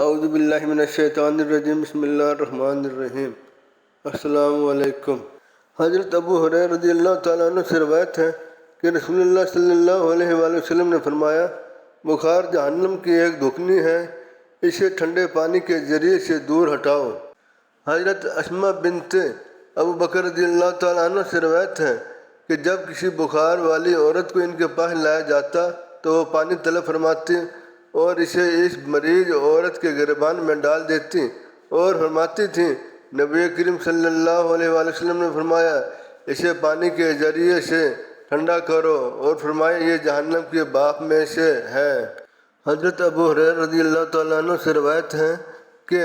اعوذ باللہ من الشیطان الرجیم بسم اللہ الرحمن الرحیم۔ السلام علیکم۔ حضرت ابو ہریرہ رضی اللہ تعالیٰ عنہ سے روایت ہے کہ رسول اللہ صلی اللہ علیہ وآلہ وسلم نے فرمایا، بخار جہنم کی ایک دھکنی ہے، اسے ٹھنڈے پانی کے ذریعے سے دور ہٹاؤ۔ حضرت اسماء بنت ابو بکر رضی اللہ تعالیٰ عنہ سے روایت ہے کہ جب کسی بخار والی عورت کو ان کے پاس لایا جاتا تو وہ پانی طلب فرماتی اور اسے اس مریض عورت کے گریبان میں ڈال دیتی اور فرماتی تھیں، نبی کریم صلی اللہ علیہ وآلہ وسلم نے فرمایا، اسے پانی کے ذریعے سے ٹھنڈا کرو، اور فرمایا یہ جہنم کے بھاپ میں سے ہے۔ حضرت ابو ہریرہ رضی اللہ تعالیٰ عنہ سے روایت ہے کہ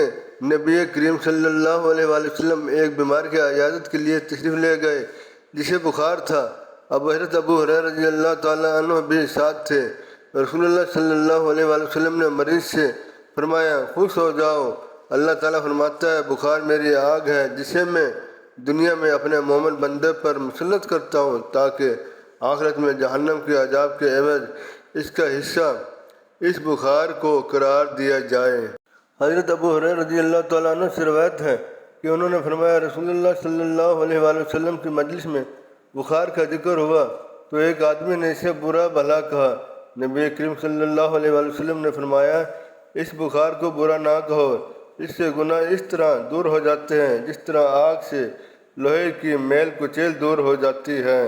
نبی کریم صلی اللہ علیہ وآلہ وسلم ایک بیمار کی عیادت کے لیے تشریف لے گئے جسے بخار تھا۔ حضرت ابو ہریرہ رضی اللہ تعالیٰ عنہ بھی ساتھ تھے۔ رسول اللہ صلی اللہ علیہ وآلہ وسلم نے مریض سے فرمایا، خوش ہو جاؤ، اللہ تعالیٰ فرماتا ہے، بخار میری آگ ہے جسے میں دنیا میں اپنے مومن بندے پر مسلط کرتا ہوں تاکہ آخرت میں جہنم کے عذاب کے عوض اس کا حصہ اس بخار کو قرار دیا جائے۔ حضرت ابو ہریرہ رضی اللہ تعالیٰ عنہ سے روایت ہے کہ انہوں نے فرمایا، رسول اللہ صلی اللہ علیہ وآلہ وسلم کی مجلس میں بخار کا ذکر ہوا تو ایک آدمی نے اسے برا بھلا کہا۔ نبی کریم صلی اللہ علیہ وآلہ وسلم نے فرمایا، اس بخار کو برا نہ کہو، اس سے گناہ اس طرح دور ہو جاتے ہیں جس طرح آگ سے لوہے کی میل کچیل دور ہو جاتی ہے۔